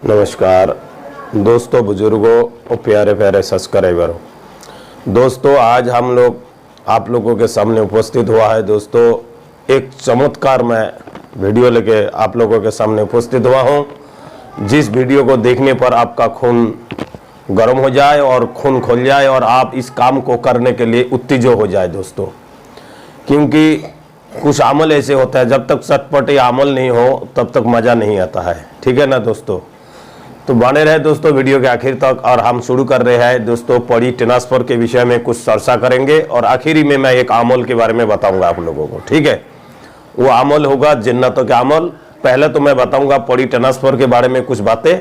नमस्कार दोस्तों, बुजुर्गों और प्यारे प्यारे सब्सक्राइबरों। दोस्तों, आज हम लोग आप लोगों के सामने उपस्थित हुआ है। दोस्तों, एक चमत्कार में वीडियो लेके आप लोगों के सामने उपस्थित हुआ हूं, जिस वीडियो को देखने पर आपका खून गर्म हो जाए और खून खोल जाए और आप इस काम को करने के लिए उत्तेजित हो जाए दोस्तों। क्योंकि कुछ अमल ऐसे होता है, जब तक चटपटे अमल नहीं हो तब तक मज़ा नहीं आता है। ठीक है ना दोस्तों? तो बने रहे दोस्तों वीडियो के आखिर तक। और हम शुरू कर रहे हैं दोस्तों पड़ी ट्रांसफर के विषय में कुछ चर्चा करेंगे और आखिरी में मैं एक अमल के बारे में बताऊंगा आप लोगों को। ठीक है, वो अमल होगा जन्नतों का अमल। पहले तो मैं बताऊंगा पड़ी ट्रांसफर के बारे में कुछ बातें,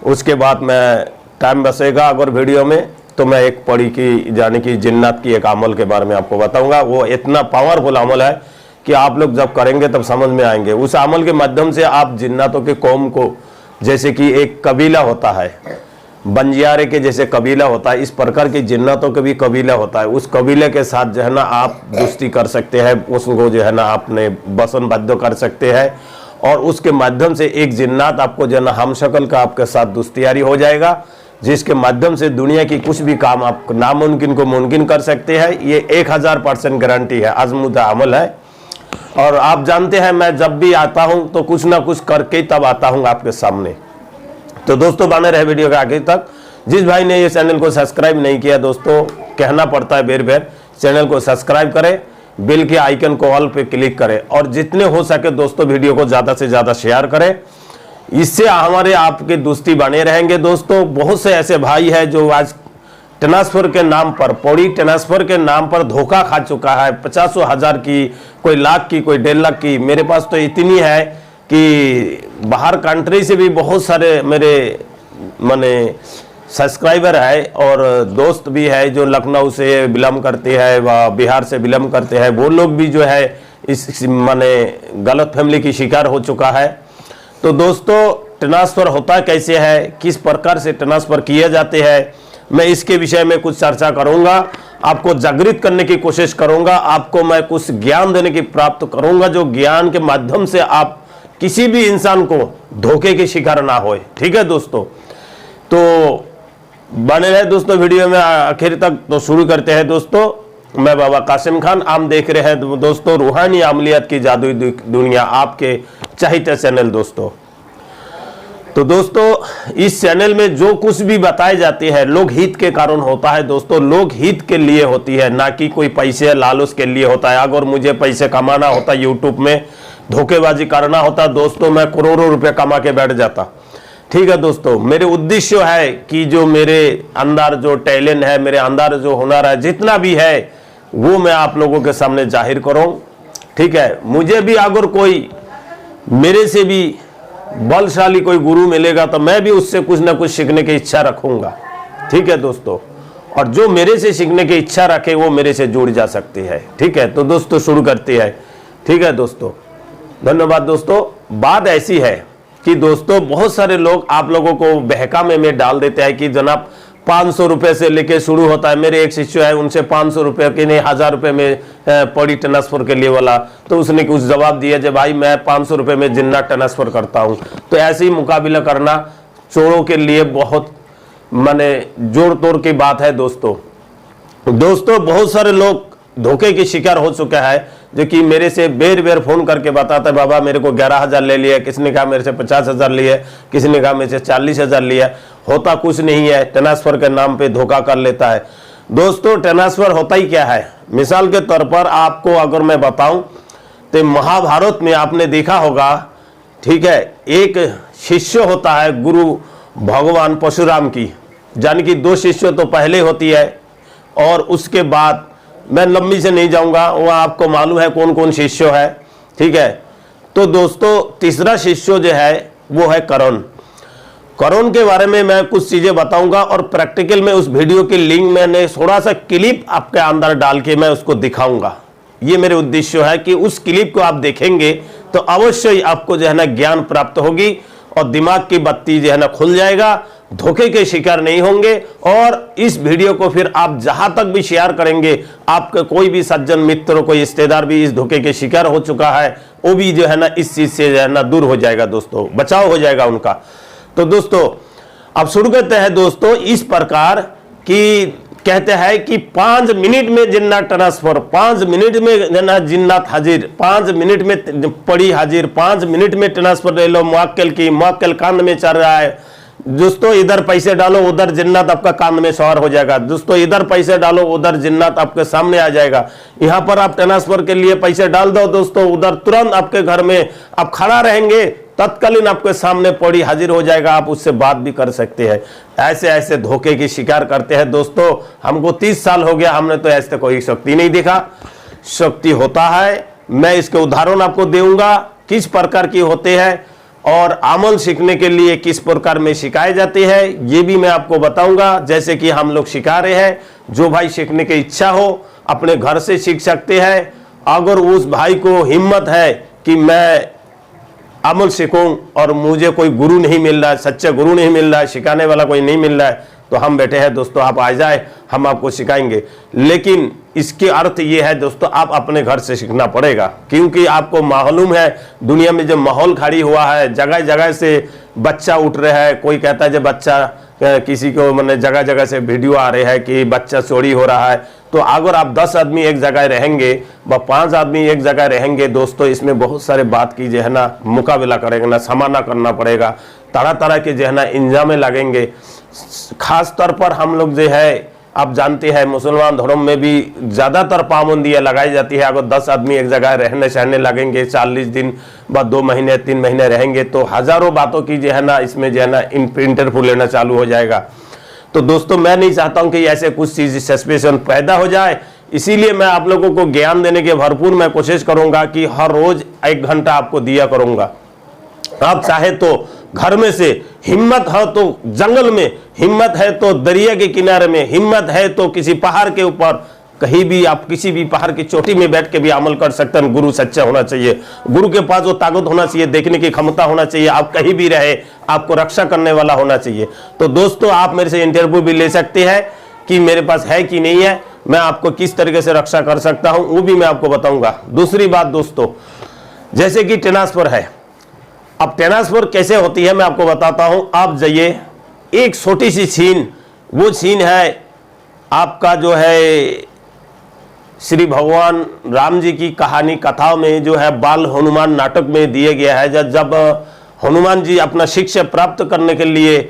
उसके बाद मैं टाइम बचेगा अगर वीडियो में तो मैं एक पड़ी की यानी कि जन्नत की एक अमल के बारे में आपको बताऊंगा। वो इतना पावरफुल अमल है कि आप लोग जब करेंगे तब समझ में आएंगे। उस अमल के माध्यम से आप जन्नतों के कौम को, जैसे कि एक कबीला होता है, बंजियारे के जैसे कबीला होता है, इस प्रकार की जन्नतों के भी कबीला होता है। उस कबीले के साथ जो है ना आप दोस्ती कर सकते हैं, उसको जो है ना आपने वचन बद्ध कर सकते हैं और उसके माध्यम से एक जन्नत आपको जो है ना हम शक्ल का आपके साथ दोस्तियारी हो जाएगा, जिसके माध्यम से दुनिया की कुछ भी काम आप नामुमकिन को मुमकिन कर सकते हैं। ये 1000% गारंटी है, आजमुदा अमल है। और आप जानते हैं मैं जब भी आता हूं तो कुछ ना कुछ करके तब आता हूं आपके सामने। तो दोस्तों बने रहे वीडियो के आगे तक। जिस भाई ने ये चैनल को सब्सक्राइब नहीं किया दोस्तों, कहना पड़ता है बेर बेर, चैनल को सब्सक्राइब करें, बेल के आइकन को ऑल पे क्लिक करें और जितने हो सके दोस्तों वीडियो को ज़्यादा से ज़्यादा शेयर करें। इससे हमारे आपके दोस्ती बने रहेंगे दोस्तों। बहुत से ऐसे भाई हैं जो आज ट्रांसफर के नाम पर, पौड़ी ट्रांसफर के नाम पर धोखा खा चुका है। 50,000 की, कोई लाख की, कोई 1.5 लाख की। मेरे पास तो इतनी है कि बाहर कंट्री से भी बहुत सारे मेरे माने सब्सक्राइबर है और दोस्त भी है जो लखनऊ से बिलोंग करते हैं व बिहार से बिलोंग करते हैं। वो लोग भी जो है इस माने गलत फैमिली की शिकार हो चुका है। तो दोस्तों ट्रांसफर होता कैसे है, किस प्रकार से ट्रांसफर किए जाते हैं, मैं इसके विषय में कुछ चर्चा करूंगा। आपको जागृत करने की कोशिश करूंगा, आपको मैं कुछ ज्ञान देने की प्राप्त करूंगा, जो ज्ञान के माध्यम से आप किसी भी इंसान को धोखे के शिकार ना होए। ठीक है दोस्तों? तो बने रहे दोस्तों वीडियो में आखिर तक। तो शुरू करते हैं दोस्तों। मैं बाबा कासिम खान, आप देख रहे हैं दोस्तों रूहानी अमलियत की जादुई दुनिया, आपके चहेते चैनल दोस्तों। तो दोस्तों इस चैनल में जो कुछ भी बताए जाते हैं लोग हित के कारण होता है दोस्तों, लोग हित के लिए होती है, ना कि कोई पैसे लालच के लिए होता है। अगर मुझे पैसे कमाना होता, यूट्यूब में धोखेबाजी करना होता दोस्तों, मैं करोड़ों रुपए कमा के बैठ जाता। ठीक है दोस्तों, मेरे उद्देश्य है कि जो मेरे अंदर जो टैलेंट है, मेरे अंदर जो हुनर है, जितना भी है वो मैं आप लोगों के सामने जाहिर करूं। ठीक है, मुझे भी अगर कोई मेरे से भी बलशाली कोई गुरु मिलेगा तो मैं भी उससे कुछ ना कुछ सीखने की इच्छा रखूंगा। ठीक है दोस्तों, और जो मेरे से सीखने की इच्छा रखे वो मेरे से जुड़ जा सकती है। ठीक है, तो दोस्तों शुरू करते हैं। ठीक है दोस्तों, धन्यवाद दोस्तों। बात ऐसी है कि दोस्तों बहुत सारे लोग आप लोगों को बहकावे में डाल देते हैं कि जनाब 500 रुपए से लेके शुरू होता है। मेरे एक शिष्य है, उनसे 500 रुपए के नहीं 1000 रुपए में पड़ी ट्रांसफर के लिए वाला, तो उसने कुछ जवाब दिया जब भाई मैं 500 रुपए में जिन्ना ट्रांसफर करता हूं। तो ऐसे ही मुकाबला करना चोरों के लिए बहुत माने जोड़ तोड़ की बात है दोस्तों। बहुत सारे लोग धोखे के शिकार हो चुके हैं, जो कि मेरे से बेर बेर फोन करके बताता है बाबा मेरे को 11,000 ले लिया, किसने कहा मेरे से 50,000 लिए, किसी ने कहा मेरे से 40,000 लिया। होता कुछ नहीं है, ट्रांसफर के नाम पे धोखा कर लेता है दोस्तों। ट्रांसफर होता ही क्या है, मिसाल के तौर पर आपको अगर मैं बताऊं तो महाभारत में आपने देखा होगा, ठीक है, एक शिष्य होता है गुरु भगवान परशुराम की, यानी कि 2 शिष्य तो पहले होती है और उसके बाद मैं लंबी से नहीं जाऊंगा, वो आपको मालूम है कौन कौन शिष्य है। ठीक है, तो दोस्तों तीसरा शिष्य जो है वो है कर्ण। कर्ण के बारे में मैं कुछ चीजें बताऊंगा और प्रैक्टिकल में उस वीडियो की लिंक मैंने थोड़ा सा क्लिप आपके अंदर डाल के मैं उसको दिखाऊंगा। ये मेरे उद्देश्य है कि उस क्लिप को आप देखेंगे तो अवश्य ही आपको जो है ना ज्ञान प्राप्त होगी और दिमाग की बत्ती जो है ना खुल जाएगा, धोखे के शिकार नहीं होंगे। और इस वीडियो को फिर आप जहां तक भी शेयर करेंगे, आपका कोई भी सज्जन मित्र, कोई रिश्तेदार भी इस धोखे के शिकार हो चुका है, वो भी जो है ना इस चीज से जो है ना दूर हो जाएगा दोस्तों, बचाव हो जाएगा उनका। तो दोस्तों अब शुरू करते हैं दोस्तों। इस प्रकार की कहते हैं कि 5 मिनट में जिन्नात ट्रांसफर, 5 मिनट में जिन्नात हाजिर, 5 मिनट में पड़ी हाजिर, 5 मिनट में ट्रांसफर ले लो। मुअक्किल की मुअक्किल कान में चल रहा है दोस्तों, इधर पैसे डालो उधर जिन्नात आपका कान में सवार हो जाएगा। दोस्तों इधर पैसे डालो उधर जिन्नात आपके सामने आ जाएगा। यहाँ पर आप ट्रांसफर के लिए पैसे डाल दो दोस्तों, उधर तुरंत आपके घर में आप खड़ा रहेंगे, तत्कालीन आपके सामने पड़ी हाजिर हो जाएगा, आप उससे बात भी कर सकते हैं। ऐसे ऐसे धोखे की शिकार करते हैं दोस्तों। हमको 30 साल हो गया, हमने तो ऐसे कोई शक्ति नहीं देखा। शक्ति होता है, मैं इसके उदाहरण आपको दूंगा किस प्रकार की होते हैं और अमल सीखने के लिए किस प्रकार में सिखाए जाते हैं ये भी मैं आपको बताऊंगा। जैसे कि हम लोग सिखा रहे हैं, जो भाई सीखने की इच्छा हो अपने घर से सीख सकते हैं। अगर उस भाई को हिम्मत है कि मैं अमल सीखूं और मुझे कोई गुरु नहीं मिल रहा है, सच्चा गुरु नहीं मिल रहा है, सिखाने वाला कोई नहीं मिल रहा है, तो हम बैठे हैं दोस्तों, आप आ जाए, हम आपको सिखाएंगे। लेकिन इसके अर्थ ये है दोस्तों, आप अपने घर से सीखना पड़ेगा, क्योंकि आपको मालूम है दुनिया में जो माहौल खड़ी हुआ है, जगह जगह से बच्चा उठ रहा है। कोई कहता है जो बच्चा किसी को मैंने जगह जगह से वीडियो आ रहे हैं कि बच्चा चोरी हो रहा है। तो अगर आप 10 आदमी एक जगह रहेंगे व 5 आदमी एक जगह रहेंगे दोस्तों, इसमें बहुत सारे बात की जो है ना मुकाबला करेंगे ना, सामना करना पड़ेगा, तरह तरह के जो है ना इंजामे लगेंगे। खास तौर पर हम लोग जो है आप जानते हैं मुसलमान धर्म में भी ज़्यादातर पाबंदियाँ लगाई जाती है। अगर 10 आदमी एक जगह रहने सहने लगेंगे, 40 दिन व 2 महीने 3 महीने रहेंगे, तो हज़ारों बातों की जो है ना इसमें जो है ना इंटरव्यू लेना चालू हो जाएगा। तो दोस्तों मैं नहीं चाहता हूं कि ऐसे कुछ चीज़ सस्पेंशन पैदा हो जाए, इसीलिए मैं आप लोगों को ज्ञान देने के भरपूर मैं कोशिश करूंगा कि हर रोज 1 घंटा आपको दिया करूंगा। आप चाहे तो घर में से, हिम्मत है तो जंगल में, हिम्मत है तो दरिया के किनारे में, हिम्मत है तो किसी पहाड़ के ऊपर, कहीं भी आप किसी भी पहाड़ की चोटी में बैठ के भी अमल कर सकते हैं। गुरु सच्चा होना चाहिए, गुरु के पास वो ताकत होना चाहिए, देखने की क्षमता होना चाहिए, आप कहीं भी रहे आपको रक्षा करने वाला होना चाहिए। तो दोस्तों आप मेरे से इंटरव्यू भी ले सकते हैं कि मेरे पास है कि नहीं है, मैं आपको किस तरीके से रक्षा कर सकता हूं वो भी मैं आपको बताऊंगा। दूसरी बात दोस्तों, जैसे कि ट्रांसफर है, अब ट्रांसफर कैसे होती है मैं आपको बताता हूं। आप जाइए, एक छोटी सी सीन, वो सीन है आपका जो है श्री भगवान राम जी की कहानी कथाओं में जो है बाल हनुमान नाटक में दिए गया है। जब हनुमान जी अपना शिक्षा प्राप्त करने के लिए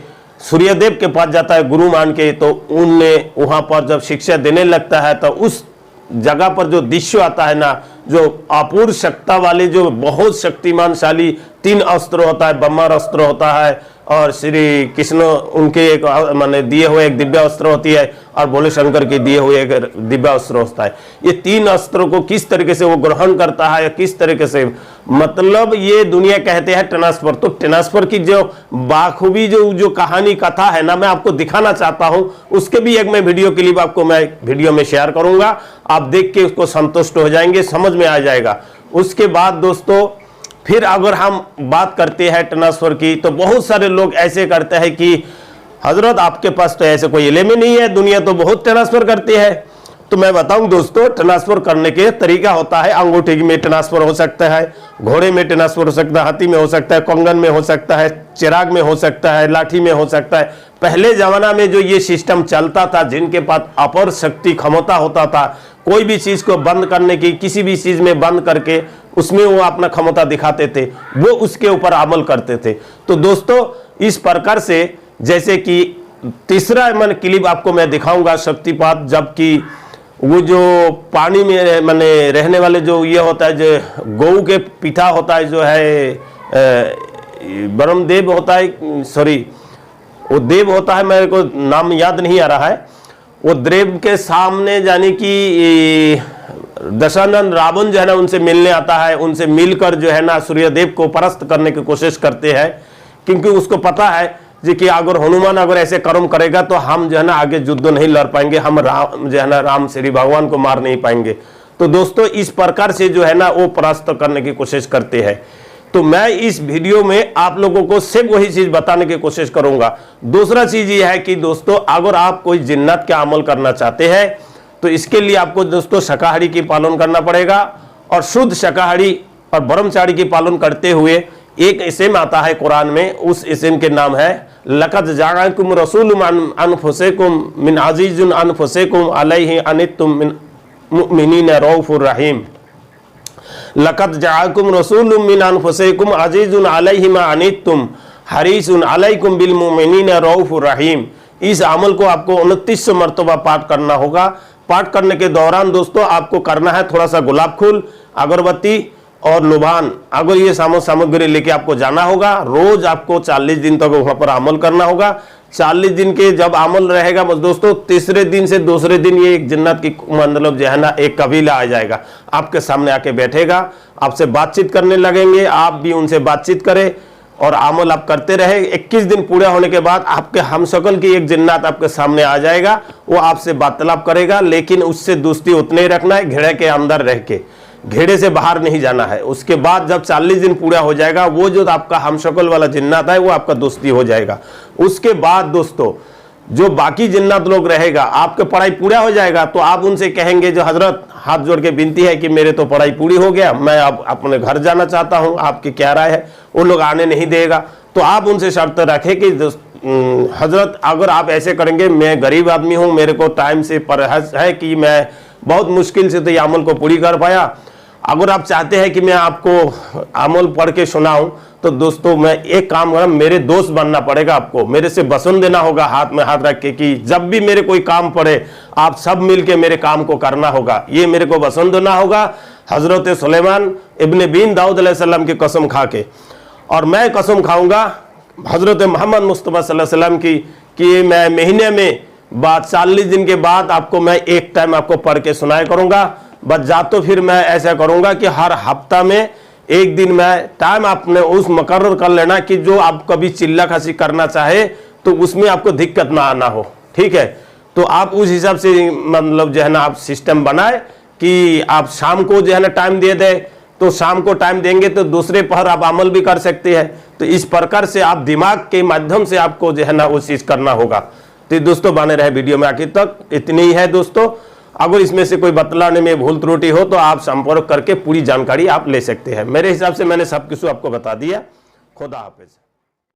सूर्यदेव के पास जाता है गुरु मान के, तो उनने वहां पर जब शिक्षा देने लगता है तो उस जगह पर जो दृश्य आता है ना, जो अपूर्व शक्ति वाले जो बहुत शक्तिमानशाली 3 अस्त्र होता है, ब्रह्मास्त्र अस्त्र होता है और श्री कृष्ण उनके एक माने दिए हुए एक दिव्य अस्त्र होती है और भोले शंकर के दिए हुए एक दिव्य अस्त्र होता है। ये 3 अस्त्रों को किस तरीके से वो ग्रहण करता है, किस तरीके से, मतलब ये दुनिया कहते हैं ट्रांसफर। तो ट्रांसफर की जो बाखूबी जो कहानी कथा है ना, मैं आपको दिखाना चाहता हूं, उसके भी एक मैं वीडियो क्लिप आपको मैं वीडियो में शेयर करूंगा। आप देख के उसको संतुष्ट हो जाएंगे, समझ में आ जाएगा। उसके बाद दोस्तों फिर अगर हम बात करते हैं ट्रांसफर की, तो बहुत सारे लोग ऐसे करते हैं कि हजरत आपके पास तो ऐसे कोई इल्म नहीं है, दुनिया तो बहुत ट्रांसफर करती है। तो मैं बताऊं दोस्तों, ट्रांसफर करने के तरीका होता है। अंगूठी में ट्रांसफर हो सकता है, घोड़े में ट्रांसफर हो सकता है, हाथी में हो सकता है, कंगन में हो सकता है, चिराग में हो सकता है, लाठी में हो सकता है। पहले जमाना में जो ये सिस्टम चलता था, जिनके पास अपर शक्ति क्षमता होता था, कोई भी चीज को बंद करने की, किसी भी चीज में बंद करके उसमें वो अपना क्षमता दिखाते थे, वो उसके ऊपर अमल करते थे। तो दोस्तों इस प्रकार से, जैसे कि तीसरा मन क्लिप आपको मैं दिखाऊंगा शक्तिपात, जबकि वो जो पानी में माने रहने वाले जो ये होता है, जो गौ के पीठा होता है, जो है ब्रह्मदेव होता है, सॉरी वो देव होता है, मेरे को नाम याद नहीं आ रहा है, वो देव के सामने जाने की दशानंद रावण जो है ना उनसे मिलने आता है। उनसे मिलकर जो है ना सूर्यदेव को परास्त करने की कोशिश करते हैं, क्योंकि उसको पता है जी कि अगर हनुमान अगर ऐसे कर्म करेगा तो हम जो है ना आगे युद्ध नहीं लड़ पाएंगे, हम राम जो है ना राम श्री भगवान को मार नहीं पाएंगे। तो दोस्तों इस प्रकार से जो है ना वो परास्त करने की कोशिश करते हैं। तो मैं इस वीडियो में आप लोगों को सिर्फ वही चीज बताने की कोशिश करूंगा। दूसरा चीज ये है कि दोस्तों अगर आप कोई जिन्नत का अमल करना चाहते हैं तो इसके लिए आपको दोस्तों शाकाहारी की पालन करना पड़ेगा, और शुद्ध शाकाहारी और ब्रह्मचारी की पालन करते हुए एक इसम आता है कुरान में, उस इसम के नाम है लक़द जाअकुम रसूलुम मिन अनफुसिकुम मिन अज़ीज़ुन अनफुसिकुम अलैहि अनित्तुम मिन मुमिनीन रऊफुर रहीम। लक़द जाअकुम रसूलुम मिन अनफुसिकुम अज़ीज़ुन अलैहि मा अनित्तुम हरीसुन अलैकुम बिल मुमिनीन रऊफुर रहीम। इस अमल को आपको 2900 मरतबा पाठ करना होगा। पाठ करने के दौरान दोस्तों आपको करना है थोड़ा सा गुलाब फूल, अगरबत्ती और लुभान, अगर ये सामग्री लेके आपको जाना होगा। रोज आपको 40 दिन तक वहां पर अमल करना होगा। 40 दिन के जब अमल रहेगा दोस्तों, तीसरे दिन से दूसरे दिन ये एक जन्नत की मतलब जो है ना एक कबीला आ जाएगा, आपके सामने आके बैठेगा, आपसे बातचीत करने लगेंगे, आप भी उनसे बातचीत करें और अमल आप करते रहे। 21 दिन पूरे होने के बाद आपके हमशक्ल की एक जन्नत आपके सामने आ जाएगा, वो आपसे वार्तालाप करेगा, लेकिन उससे दोस्ती उतने ही रखना है, घेरे के अंदर रह के, घेरे से बाहर नहीं जाना है। उसके बाद जब 40 दिन पूरा हो जाएगा, वो जो आपका हमशक्ल वाला जिन्नात है वो आपका दोस्ती हो जाएगा। उसके बाद दोस्तों जो बाकी जिन्नात लोग रहेगा, आपके पढ़ाई पूरा हो जाएगा तो आप उनसे कहेंगे जो हजरत हाथ जोड़ के विनती है कि मेरे तो पढ़ाई पूरी हो गया, मैं अब अपने घर जाना चाहता हूं, आपकी क्या राय है। वो लोग आने नहीं देगा तो आप उनसे शर्त रखें कि हजरत अगर आप ऐसे करेंगे, मैं गरीब आदमी हूं, मेरे को टाइम से परहेज है कि मैं बहुत मुश्किल से तो ये अमल को पूरी कर पाया, अगर आप चाहते हैं कि मैं आपको अमल पढ़ के सुनाऊं तो दोस्तों मैं एक काम करूं, मेरे दोस्त बनना पड़ेगा, आपको मेरे से वसन देना होगा, हाथ में हाथ रख के कि जब भी मेरे कोई काम पड़े आप सब मिलके मेरे काम को करना होगा, ये मेरे को वसन देना होगा। हजरत सुलेमान इब्ने बिन दाऊद अलैहिस्सलाम की कसम खा के, और मैं कसम खाऊंगा हजरत मोहम्मद मुस्तफ़ा सल्लल्लाहु अलैहि वसल्लम की कि मैं महीने में बाद 40 दिन के बाद आपको मैं एक टाइम आपको पढ़ के सुनाया करूंगा। बस जा तो फिर मैं ऐसा करूंगा कि हर हफ्ता में एक दिन मैं टाइम आपने उस मुकर्रर कर लेना कि जो आप कभी चिल्ला खसी करना चाहे तो उसमें आपको दिक्कत ना आना हो, ठीक है। तो आप उस हिसाब से मतलब जो है ना आप सिस्टम बनाए कि आप शाम को जो है ना टाइम दे दे, तो शाम को टाइम देंगे तो दूसरे पहर आप अमल भी कर सकते हैं। तो इस प्रकार से आप दिमाग के माध्यम से आपको जो है ना वो चीज करना होगा। तो दोस्तों बने रहे वीडियो में आखिर तक, इतनी ही है दोस्तों। अगर इसमें से कोई बतलाने में भूल त्रुटि हो तो आप संपर्क करके पूरी जानकारी आप ले सकते हैं। मेरे हिसाब से मैंने सब कुछ आपको बता दिया। खुदा हाफिज।